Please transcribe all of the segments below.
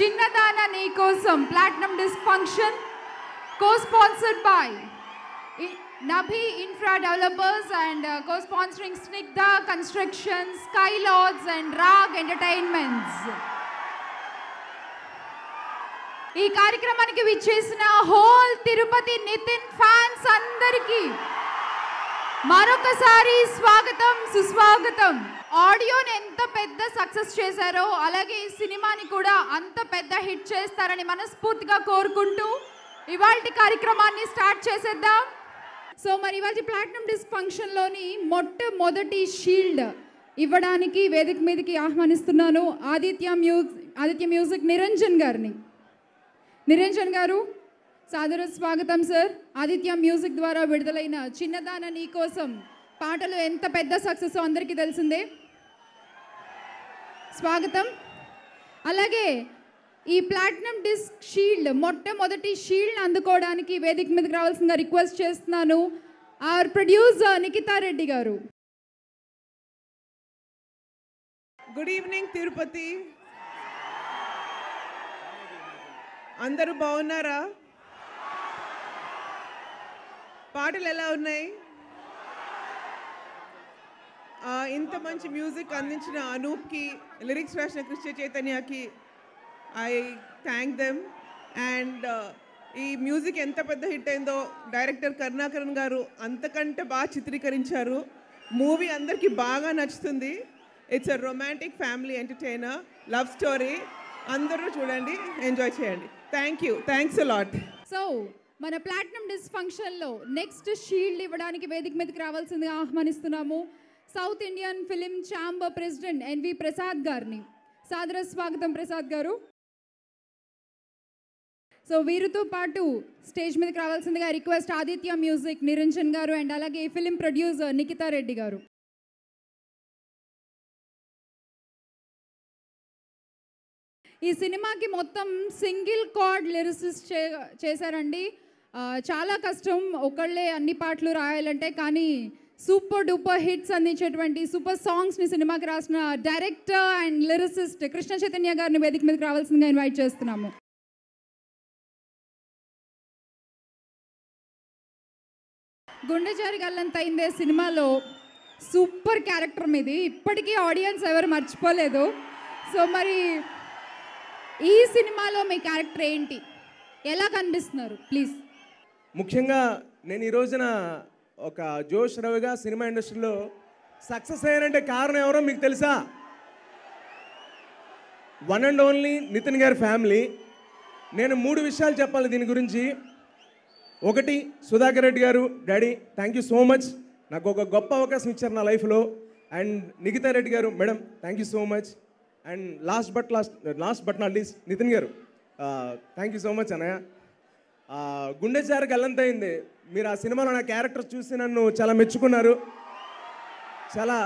Chinnadana Nikosam Platinum Disc Function, co-sponsored by Nabhi Infra Developers and co-sponsoring Snigdha Construction, Skylords and Rag Entertainments. ఈ కార్యక్రమానికి విచ్చేసిన whole Tirupati Nitin fans అందరికీ మరొకసారి స్వాగతం సుస్వాగతం. ఆడియోని ఎంత పెద్ద సక్సెస్ చేశారో అలాగే ఈ సినిమాని కూడా అంత పెద్ద హిట్ చేస్తారని మనస్ఫూర్తిగా కోరుకుంటూ ఇవాల్టి కార్యక్రమాన్ని స్టార్ట్ చేసేద్దాం. సో మరి ఇవాల్టి ప్లాటినం డిస్క్ ఫంక్షన్లోని మొట్టమొదటి షీల్డ్ ఇవ్వడానికి వేదిక మీదకి ఆహ్వానిస్తున్నాను ఆదిత్య మ్యూజిక్ నిరంజన్ గారిని. నిరంజన్ గారు, సాదర స్వాగతం సార్. ఆదిత్య మ్యూజిక్ ద్వారా విడుదలైన చిన్నదాన నీకోసం పాటలు ఎంత పెద్ద సక్సెస్ అందరికీ తెలిసిందే. స్వాగతం. అలాగే ఈ ప్లాటినం డిస్క్ షీల్డ్ మొట్టమొదటి షీల్డ్ అందుకోవడానికి వేదిక మీదకి రావాల్సిందిగా రిక్వెస్ట్ చేస్తున్నాను అవర్ ప్రొడ్యూసర్ నిఖితా రెడ్డి గారు. Good evening Tirupati. అందరూ బాగున్నారా? పాటలు ఎలా ఉన్నాయి? ఇంత మంచి మ్యూజిక్ అందించిన అనూప్కి, లిరిక్స్ రాసిన కృష్ణ చైతన్యకి ఐ థ్యాంక్ దెమ్. అండ్ ఈ మ్యూజిక్ ఎంత పెద్ద హిట్ అయిందో డైరెక్టర్ కరుణాకరన్ గారు అంతకంటే బాగా చిత్రీకరించారు. మూవీ అందరికీ బాగా నచ్చుతుంది. It's a romantic family entertainer, love story. అందరూ చూడండి, ఎంజాయ్ చేయండి. Thank you, thanks a lot. So మన ప్లాటినం డిస్క్ ఫంక్షన్లో నెక్స్ట్ షీల్డ్ ఇవ్వడానికి వేదిక మీదకి రావాల్సిందిగా ఆహ్వానిస్తున్నాము South Indian film chamber president N V Prasad గారిని. సాదర స్వాగతం ప్రసాద్ గారు. సో వీరితో పాటు స్టేజ్ మీదకి రావాల్సిందిగా రిక్వెస్ట్ ఆదిత్య మ్యూజిక్ నిరంజన్ గారు అండ్ అలాగే ఫిలిం ప్రొడ్యూసర్ నిఖితా రెడ్డి గారు. ఈ సినిమాకి మొత్తం సింగిల్ కార్డ్ లిరిసిస్ట్ చేశారండి. చాలా కష్టం ఒకళ్ళే అన్ని పాటలు రాయాలంటే. కానీ సూపర్ డూపర్ హిట్స్ అందించేటువంటి సూపర్ సాంగ్స్ని సినిమాకి రాసిన director and lyricist Krishna Chaitanya గారిని వేదిక మీదకి రావాల్సిందిగా ఇన్వైట్ చేస్తున్నాము. గుండె జారి గల్లంతైందే సినిమాలో సూపర్ క్యారెక్టర్ మీది ఇప్పటికీ ఆడియన్స్ ఎవరు మర్చిపోలేదు. సో మరి ఈ సినిమాలో మీ క్యారెక్టర్ ఏంటి, ఎలా కనిపిస్తున్నారు ప్లీజ్? ముఖ్యంగా నేను ఈ రోజున ఒక జోష్ రవిగా సినిమా ఇండస్ట్రీలో సక్సెస్ అయ్యానంటే కారణం ఎవరో మీకు తెలుసా? వన్ అండ్ ఓన్లీ నితిన్ గారి ఫ్యామిలీ. నేను 3 విషయాలు చెప్పాలి దీని గురించి. ఒకటి, సుధాకర్ రెడ్డి గారు, daddy thank you so much, నాకు ఒక గొప్ప అవకాశం ఇచ్చారు నా లైఫ్లో. అండ్ నిఖితా రెడ్డి గారు, madam thank you so much. And last but not least Nitin గారు, థ్యాంక్ యూ సో మచ్ అన్నయ్య. గుండె జారి గల్లంతైంది, మీరు ఆ సినిమాలో నా క్యారెక్టర్ చూసి నన్ను చాలా మెచ్చుకున్నారు. చాలా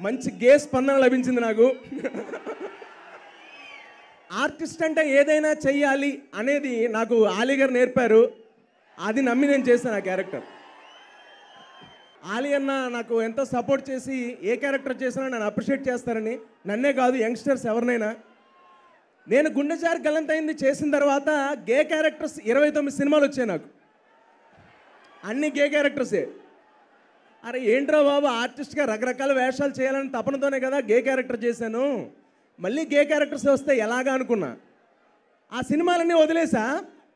మంచి స్పందన లభించింది నాకు. ఆర్టిస్ట్ అంటే ఏదైనా చెయ్యాలి అనేది నాకు ఆలీ గారు నేర్పారు. అది నమ్మి నేను చేశాను ఆ క్యారెక్టర్. ఆలీ అన్న నాకు ఎంతో సపోర్ట్ చేసి ఏ క్యారెక్టర్ చేసినా నన్ను అప్రిషియేట్ చేస్తారని, నన్నే కాదు యంగ్స్టర్స్ ఎవరినైనా. నేను గుండె జారి గల్లంతైంది చేసిన తర్వాత గే క్యారెక్టర్స్ 29 సినిమాలు వచ్చాయి నాకు, అన్ని గే క్యారెక్టర్సే. అరే ఏంట్రా బాబు, ఆర్టిస్ట్గా రకరకాల వేషాలు చేయాలని తపనతోనే కదా గే క్యారెక్టర్ చేశాను, మళ్ళీ గే క్యారెక్టర్స్ వస్తే ఎలాగా అనుకున్నా. ఆ సినిమాలన్నీ వదిలేసా.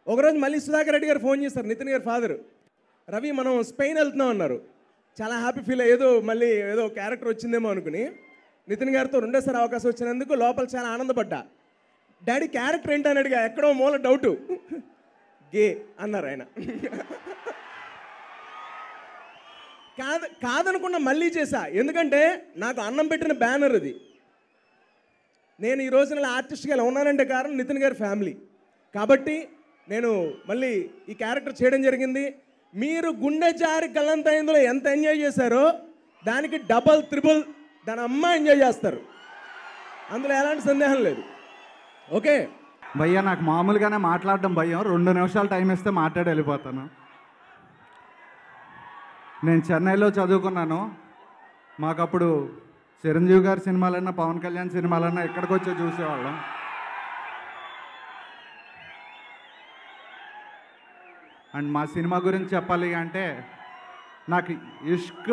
ఒకరోజు మళ్ళీ సుధాకర్ రెడ్డి గారు ఫోన్ చేశారు, నితిన్ గారి ఫాదర్, రవి మనం స్పెయిన్ వెళ్తున్నాం అన్నారు. చాలా హ్యాపీ ఫీల్ అయ్యేదో మళ్ళీ ఏదో క్యారెక్టర్ వచ్చిందేమో అనుకుని నితిన్ గారితో రెండోసారి అవకాశం వచ్చినందుకు లోపల చాలా ఆనందపడ్డా. డాడీ క్యారెక్టర్ ఏంటని అడిగా, ఎక్కడో మూల డౌటు, గే అన్నారు ఆయన. కాదనుకున్నా మళ్ళీ చేశా, ఎందుకంటే నాకు అన్నం పెట్టిన బ్యానర్ అది. నేను ఈ రోజున ఆర్టిస్ట్గా ఇలా ఉన్నానంటే కారణం నితిన్ గారి ఫ్యామిలీ. కాబట్టి నేను మళ్ళీ ఈ క్యారెక్టర్ చేయడం జరిగింది. మీరు గుండె జారి గల్లంతైందులో ఎంత ఎంజాయ్ చేశారో దానికి డబల్ త్రిబుల్ దాని అమ్మ ఎంజాయ్ చేస్తారు, అందులో ఎలాంటి సందేహం లేదు. ఓకే భయ్యా, నాకు మామూలుగానే మాట్లాడడం భయం. 2 నిమిషాలు టైం ఇస్తే మాట్లాడి వెళ్ళిపోతాను. నేను చెన్నైలో చదువుకున్నాను. మాకప్పుడు చిరంజీవి గారి సినిమాలన్నా పవన్ కళ్యాణ్ సినిమాలన్నా ఎక్కడికి వచ్చో చూసేవాళ్ళం. అండ్ మా సినిమా గురించి చెప్పాలి అంటే నాకు ఇష్క్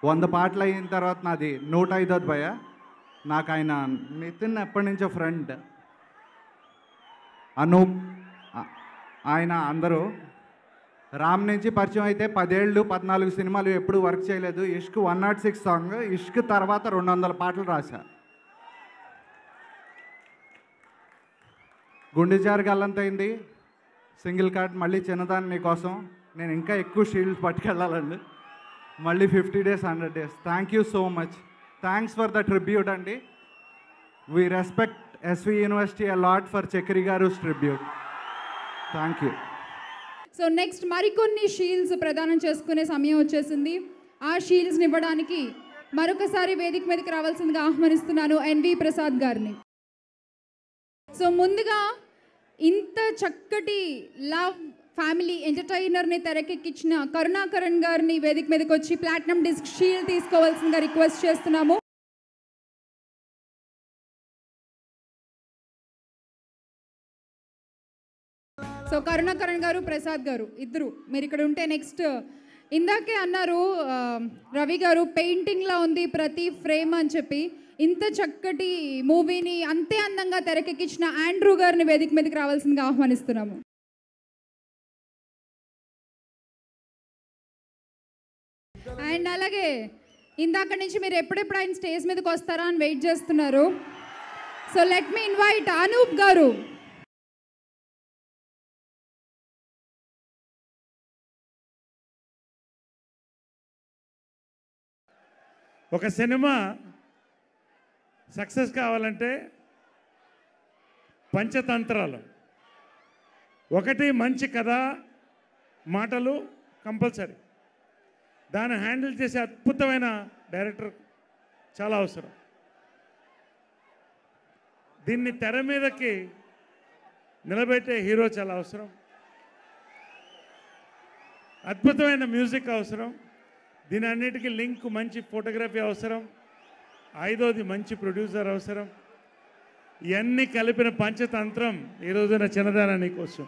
100 పాటలు అయిన తర్వాత నాది 105వ భయ. నాకు ఆయన నితిన్ ఎప్పటి నుంచో ఫ్రెండ్, అనూప్ ఆయన అందరూ రామ్ నుంచి పరిచయం అయితే 10 ఏళ్ళు 14 సినిమాలు ఎప్పుడు వర్క్ చేయలేదు. ఇష్క్ 106 సాంగ్, ఇష్క్ తర్వాత 200 పాటలు రాశా. గుండె జారి గల్లంతైంది, సింగిల్ కార్డ్, మళ్ళీ చిన్నదాన్ని నీకోసం, నేను ఇంకా ఎక్కువ షీల్డ్స్ పట్టుకెళ్ళాలండి, మళ్ళీ 50 days 100 days. Thank you so much. Thanks for the tribute అండి. We respect SV university a lot for Chakri garu tribute. Thank you. So next మరికొన్ని షీల్డ్స్ ప్రదానం చేసుకునే సమయం వచ్చేసింది. ఆ షీల్డ్స్ని ఇవ్వడానికి మరొకసారి వేదిక మీదకి రావాల్సిందిగా ఆహ్వానిస్తున్నాను ఎన్వి ప్రసాద్ గారిని. సో ముందుగా ఇంత చక్కటి లవ్ ఫ్యామిలీ ఎంటర్టైనర్ని తెరకెక్కించిన కరుణాకరణ్ గారిని వేదిక మీదకి వచ్చి ప్లాటినం డిస్క్ షీల్డ్ తీసుకోవాల్సిందిగా రిక్వెస్ట్ చేస్తున్నాము. సో కరుణాకరణ్ గారు, ప్రసాద్ గారు ఇద్దరు మీరు ఇక్కడ ఉంటే నెక్స్ట్ ఇందాకే అన్నారు రవి గారు పెయింటింగ్లా ఉంది ప్రతి ఫ్రేమ్ అని చెప్పి. ఇంత చక్కటి మూవీని అంతే అందంగా తెరకెక్కించిన ఆండ్రూ గారిని వేదిక మీదకి రావాల్సిందిగా ఆహ్వానిస్తున్నాము. అండ్ అలాగే ఇందాక నుంచి మీరు ఎప్పుడెప్పుడు ఆయన స్టేజ్ మీదకి వస్తారా అని వెయిట్ చేస్తున్నారు. So let me invite Anoop గారు. ఒక సినిమా సక్సెస్ కావాలంటే పంచతంత్రాలు, ఒకటి మంచి కథ మాటలు కంపల్సరీ, దాన్ని హ్యాండిల్ చేసే అద్భుతమైన డైరెక్టర్ చాలా అవసరం. దీన్ని తెర మీదకి నిలబెట్టే హీరో చాలా అవసరం, అద్భుతమైన మ్యూజిక్ అవసరం, దీని అన్నిటికీ లింక్ మంచి ఫోటోగ్రఫీ అవసరం, 5వది మంచి ప్రొడ్యూసర్ అవసరం. ఇవన్నీ కలిపిన పంచతంత్రం ఈ రోజున చిన్నదానాని కోసం.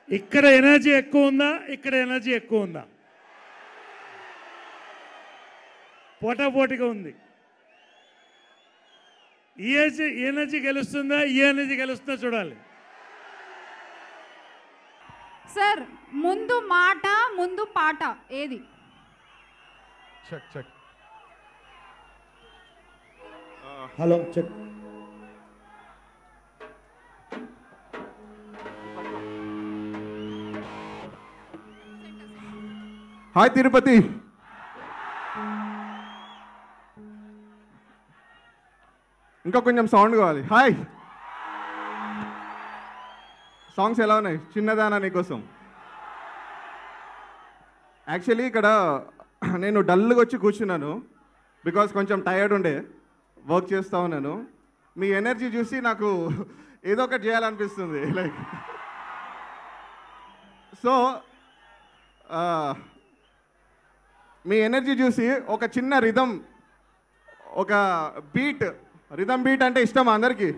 ఇక్కడ ఎనర్జీ ఎక్కువ ఉందా, ఇక్కడ ఎనర్జీ ఎక్కువ ఉందా? పోటాపోటీగా ఉంది. ఈ ఎనర్జీ గెలుస్తుందా, ఈ ఎనర్జీ గెలుస్తుందా చూడాలి. సార్ ముందు మాట ముందు పాట ఏది? Check check. Hello check. Hi Tirupati. ఇంకా కొంచెం సౌండ్ కావాలి. హాయ్. సాంగ్స్ ఎలా ఉన్నాయి? చిన్నదానా నీకోసం. యాక్చువల్లీ ఇక్కడ నేను డల్గా వచ్చి కూర్చున్నాను బికాస్ కొంచెం టైర్డ్ ఉండే, వర్క్ చేస్తూ ఉన్నాను. మీ ఎనర్జీ చూసి నాకు ఏదో ఒకటి చేయాలనిపిస్తుంది. లైక్ సో మీ ఎనర్జీ చూసి ఒక చిన్న రిథమ్, ఒక రిథమ్ బీట్ అంటే ఇష్టం అందరికీ.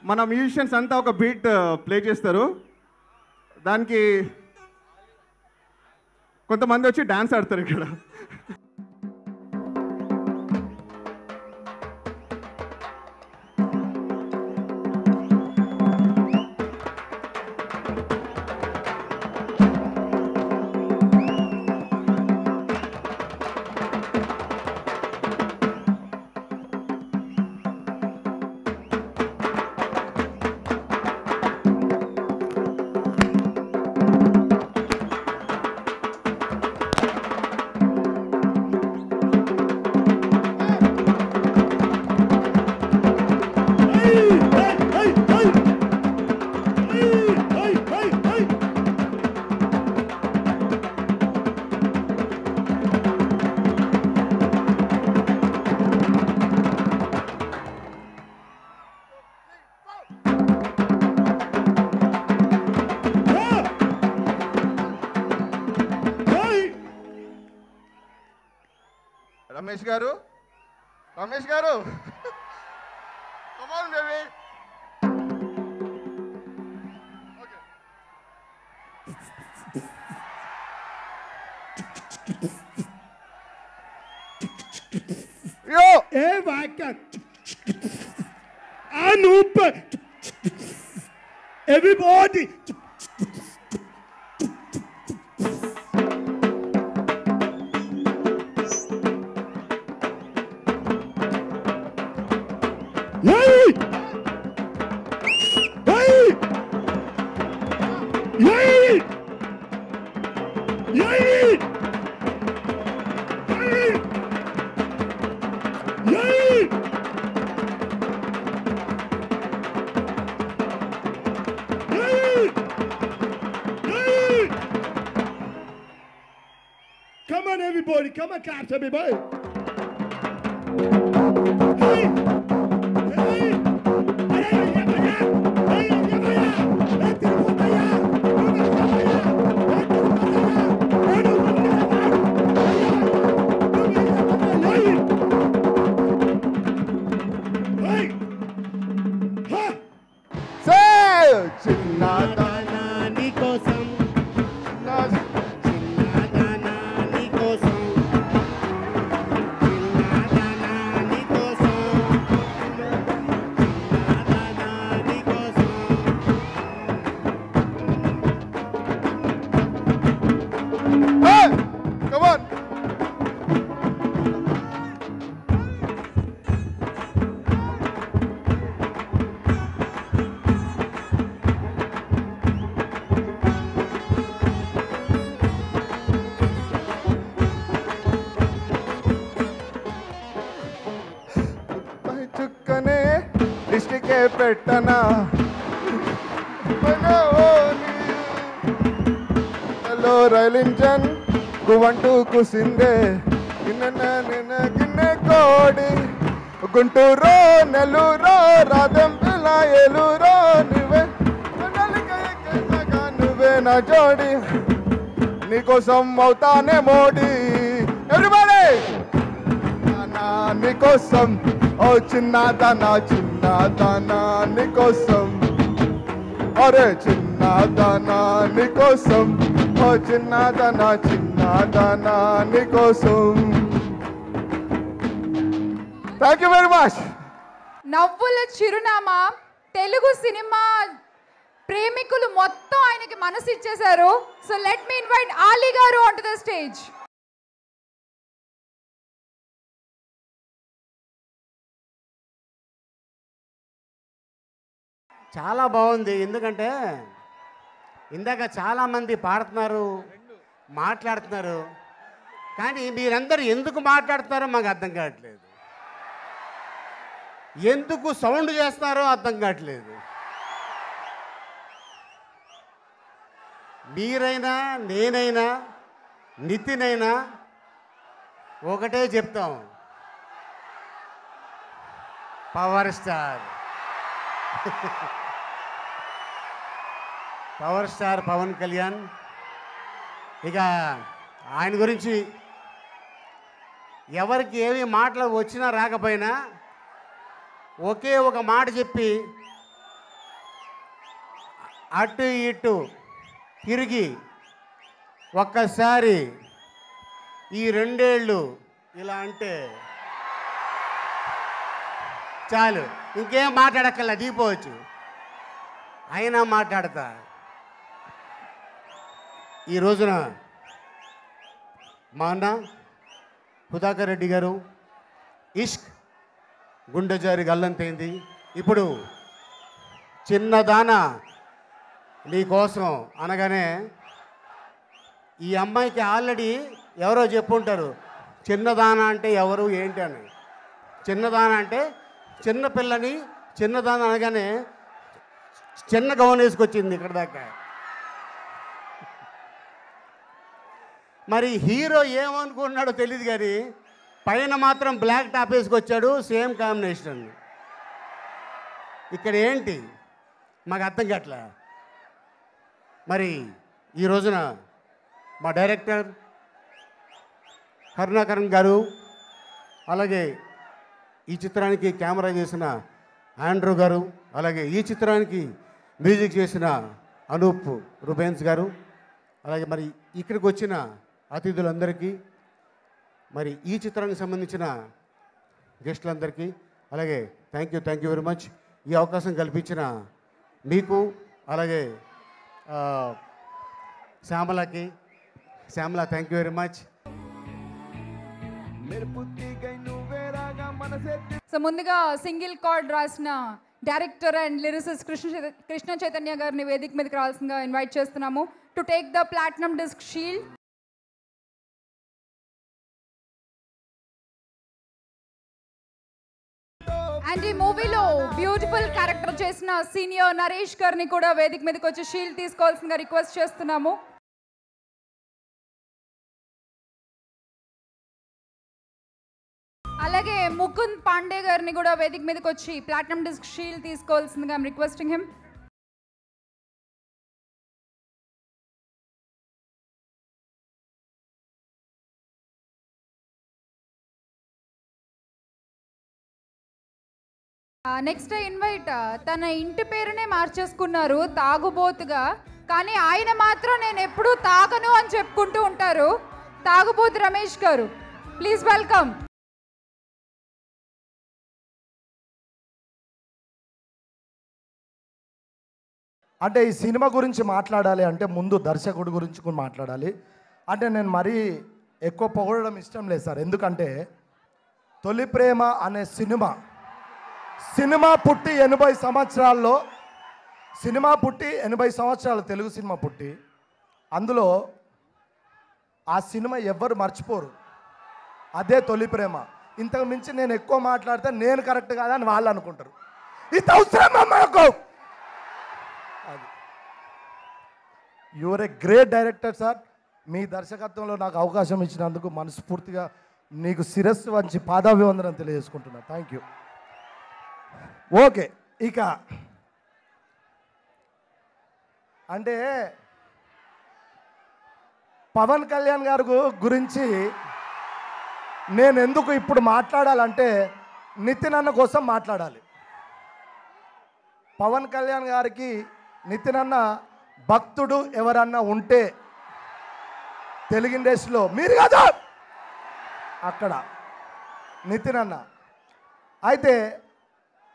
మన మ్యూజిషియన్స్ అంతా ఒక బీట్ ప్లే చేస్తారు, దానికి కొంతమంది వచ్చి డాన్స్ ఆడతారు ఇక్కడ. రమేష్ గారు Come on, baby. Okay. Yo! Hey, Vaika. Anup. Everybody. Yay! Yay! Yay! Yay! Yay! Come on, everybody. Come on, clap, everybody. Hey! Hey! Say! చిన్నదానా నీకోసం Hey! Come on! పై చుక్కనే దిష్టికే పెట్టనా హలో రైల్ ఇంజన్ గువంటూ కుసిందే గిన్నె కోడి గుంటూరు నెల్లూరు రాధం పిల్ల ఏలూరు నువ్వే నా జోడి నీకోసం అవుతానే మోడీ ఎవ్రీబడీ నీకోసం ఓ చిన్నదానా నీకోసం అరే చిన్నదానా నీకోసం ఓ చిన్నదానా నీకోసం థ్యాంక్ యూ వెరీ మచ్. నవ్వుల చిరునామా తెలుగు సినిమా ప్రేమికులు మొత్తం ఆయనకి మనసు ఇచ్చేశారు. So let me invite Ali గారు ఆన్ టు ద స్టేజ్. చాలా బాగుంది. ఎందుకంటే ఇందాక చాలామంది పాడుతున్నారు, మాట్లాడుతున్నారు, కానీ మీరందరూ ఎందుకు మాట్లాడుతున్నారో మాకు అర్థం కావట్లేదు. ఎందుకు సౌండ్ చేస్తున్నారో అర్థం కావట్లేదు. మీరైనా నేనైనా నితిన్ అయినా ఒకటే చెప్తాం, పవర్ స్టార్ పవన్ కళ్యాణ్. ఇక ఆయన గురించి ఎవరికి ఏమి మాటలు వచ్చినా రాకపోయినా ఒకే ఒక మాట చెప్పి అటు ఇటు తిరిగి ఒక్కసారి ఈ 2 ఏళ్ళు ఇలా అంటే చాలు, ఇంకేం మాట్లాడక్కర్లా, దిగిపోవచ్చు. అయినా మాట్లాడతా. ఈ రోజున మా అన్న సుధాకర్ రెడ్డి గారు ఇష్క్ గుండె జారి గల్లంతైంది. ఇప్పుడు చిన్నదానా నీకోసం అనగానే ఈ అమ్మాయికి ఆల్రెడీ ఎవరో చెప్పుంటారు చిన్నదానా అంటే ఎవరు ఏంటి అని. చిన్నదానా అంటే చిన్న పిల్లని చిన్నదానా అనగానే చిన్న గౌన్ వేసుకొచ్చింది ఇక్కడ దాకా. మరి హీరో ఏమనుకున్నాడో తెలియదు కానీ పైన మాత్రం బ్లాక్ టాప్ వేసుకొచ్చాడు, సేమ్ కాంబినేషన్. ఇక్కడ ఏంటి మాకు అర్థం కావట్లే. మరి ఈ రోజున మా డైరెక్టర్ కరుణాకరణ్ గారు అలాగే ఈ చిత్రానికి కెమెరా చేసిన ఆండ్రూ గారు, అలాగే ఈ చిత్రానికి మ్యూజిక్ చేసిన అనూప్ రుబెన్స్ గారు, అలాగే మరి ఇక్కడికి వచ్చిన అతిథులందరికీ, మరి ఈ చిత్రానికి సంబంధించిన గెస్టులందరికీ అలాగే థ్యాంక్ యూ వెరీ మచ్. ఈ అవకాశం కల్పించిన మీకు, అలాగే Shyamala thank you very much. So ముందుగా సింగిల్ కార్డ్ రాసిన director and lyricist Krishna Chaitanya గారిని వేదిక మీదకి రావాల్సిందిగా ఇన్వైట్ చేస్తున్నాము to take the platinum disc shield. And ఈ మూవీలో బ్యూటిఫుల్ క్యారెక్టర్ చేసిన సీనియర్ నరేష్ గారిని కూడా వేదిక మీదకి వచ్చి షీల్డ్ తీసుకోవాల్సిందిగా రిక్వెస్ట్ చేస్తున్నాము. అలాగే ముకుంద్ పాండే గారిని కూడా వేదిక మీదకి వచ్చి ప్లాటినం డిస్క్ షీల్డ్ తీసుకోవాల్సిందిగా I'm requesting him. Next invite తన ఇంటి పేరునే మార్చేసుకున్నారు తాగుబోతుగా, కానీ ఆయన మాత్రం నేను ఎప్పుడూ తాగను అని చెప్పుకుంటూ ఉంటారు. తాగుబోతు రమేష్ గారు, ప్లీజ్ వెల్కమ్. అంటే ఈ సినిమా గురించి మాట్లాడాలి అంటే ముందు దర్శకుడి గురించి కూడా మాట్లాడాలి. అంటే నేను మరీ ఎక్కువ పొగడడం ఇష్టం లేదు సార్, ఎందుకంటే తొలి ప్రేమ అనే సినిమా పుట్టి 80 సంవత్సరాల్లో, తెలుగు సినిమా పుట్టి, అందులో ఆ సినిమా ఎవ్వరు మర్చిపోరు. అదే తొలి ప్రేమ. ఇంతకు మించి నేను ఎక్కువ మాట్లాడితే నేను కరెక్ట్ కాదని వాళ్ళు అనుకుంటారు. ఇది అవసరమా మాకు? You're a great director sir. మీ దర్శకత్వంలో నాకు అవకాశం ఇచ్చినందుకు మనస్ఫూర్తిగా నీకు శిరస్సు వంచి పాదాభివందనం తెలియజేసుకుంటున్నా. Thank you. ఓకే, ఇక అంటే పవన్ కళ్యాణ్ గారి గురించి నేను ఎందుకు ఇప్పుడు మాట్లాడాలంటే నితిన్ అన్న కోసం మాట్లాడాలి. పవన్ కళ్యాణ్ గారికి నితిన్ అన్న భక్తుడు ఎవరన్నా ఉంటే తెలుగు ఇండస్ట్రీలో మీరు కాదు, అక్కడ నితిన్ అన్న. అయితే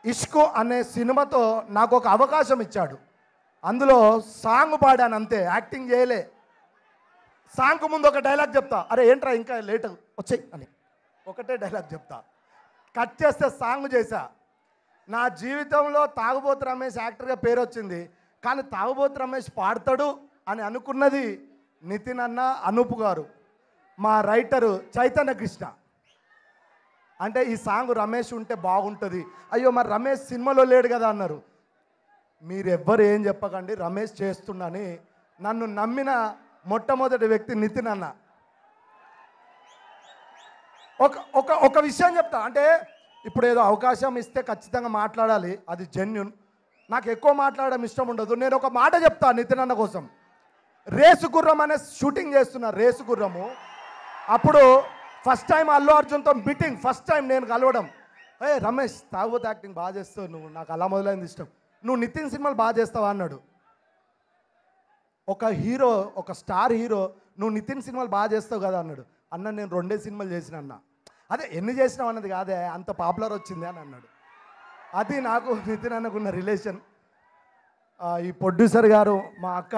ఇష్కు అనే సినిమాతో నాకు ఒక అవకాశం ఇచ్చాడు. అందులో సాంగ్ పాడాను అంతే, యాక్టింగ్ చేయలే. సాంగ్ ముందు ఒక డైలాగ్ చెప్తా, అరే ఏంట్రా ఇంకా లేట్ వచ్చాయి అని ఒకటే డైలాగ్ చెప్తా, కట్ చేస్తే సాంగ్ చేశా. నా జీవితంలో తాగుబోతు రమేష్ యాక్టర్గా పేరు వచ్చింది, కానీ తాగుబోతు రమేష్ పాడతాడు అని అనుకున్నది నితిన్ అన్న, అనూప్ గారు, మా రైటరు చైతన్య కృష్ణ. అంటే ఈ సాంగ్ రమేష్ ఉంటే బాగుంటుంది. అయ్యో మరి రమేష్ సినిమాలో లేడు కదా అన్నారు. మీరు ఎవ్వరు ఏం చెప్పకండి, రమేష్ చేస్తున్నాని నన్ను నమ్మిన మొట్టమొదటి వ్యక్తి నితిన్ అన్న. ఒక విషయం చెప్తా, అంటే ఇప్పుడు ఏదో అవకాశం ఇస్తే ఖచ్చితంగా మాట్లాడాలి, అది జెన్యున్. నాకు ఎక్కువ మాట్లాడడం ఇష్టం ఉండదు. నేను ఒక మాట చెప్తా నితిన్ అన్న కోసం. రేసు గుర్రం అనే షూటింగ్ చేస్తున్నా, రేసు గుర్రము. అప్పుడు ఫస్ట్ టైం అల్లు అర్జున్తో మీటింగ్, ఫస్ట్ టైం నేను కలవడం. రమేష్ తాగుబోతు యాక్టింగ్ బాగా చేస్తావు నువ్వు, నాకు అలా మొదలైంది ఇష్టం, నువ్వు నితిన్ సినిమాలు బాగా చేస్తావా అన్నాడు. ఒక హీరో, ఒక స్టార్ హీరో, నువ్వు నితిన్ సినిమాలు బాగా చేస్తావు కదా అన్నాడు. అన్న నేను 2 సినిమాలు చేసిన అన్న. అదే ఎన్ని చేసినావు అన్నది కాదే, అంత పాపులర్ వచ్చింది అని అన్నాడు. అది నాకు నితిన్ అన్నకున్న రిలేషన్. ఈ ప్రొడ్యూసర్ గారు, మా అక్క,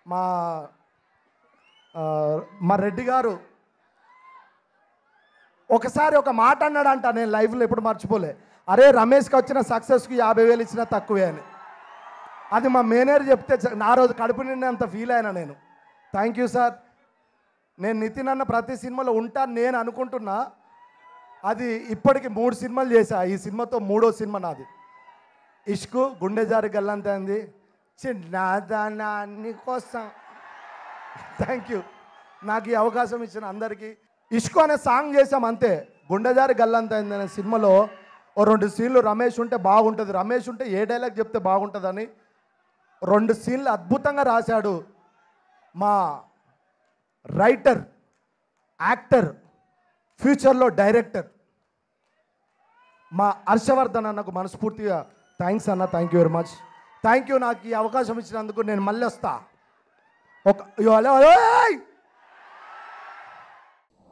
మా రెడ్డి గారు ఒకసారి ఒక మాట అన్నాడంట, నేను లైఫ్లో ఎప్పుడు మర్చిపోలే. అరే రమేష్కి వచ్చిన సక్సెస్కి 50,000 ఇచ్చినా తక్కువే అని. అది మా మేనేజర్ చెప్తే నా రోజు కడుపు నిండినంత ఫీల్ అయినా నేను. Thank you sir. నేను నితిన్ అన్న ప్రతి సినిమాలో ఉంటాను నేను అనుకుంటున్నా. అది ఇప్పటికి 3 సినిమాలు చేశా. ఈ సినిమాతో 3వ సినిమా నాది. ఇష్కు, గుండె జారి గల్లంతైంది, చిన్నదాన్ని కోసం. థ్యాంక్ యూ నాకు ఈ అవకాశం ఇచ్చిన అందరికీ. ఇష్కు అనే సాంగ్ చేసాం అంతే. గుండె జారి గల్లంతైంది అనే సినిమాలో ఓ 2 సీన్లు రమేష్ ఉంటే బాగుంటుంది, రమేష్ ఉంటే ఏ డైలాగ్ చెప్తే బాగుంటుందని 2 సీన్లు అద్భుతంగా రాశాడు మా రైటర్, యాక్టర్, ఫ్యూచర్లో డైరెక్టర్ మా హర్షవర్ధన్ అన్నకు మనస్ఫూర్తిగా థ్యాంక్స్ అన్న. Thank you very much. Thank you. నాకు ఈ అవకాశం ఇచ్చినందుకు. నేను మళ్ళీ వస్తా.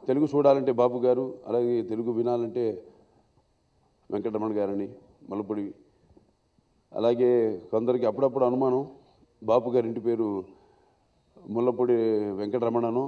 తెలుగు చూడాలంటే బాపు గారు, అలాగే తెలుగు వినాలంటే వెంకటరమణ గారని మల్లపూడి. అలాగే కొందరికి అప్పుడప్పుడు అనుమానం బాపు గారి ఇంటి పేరు ముల్లపూడి వెంకటరమణను.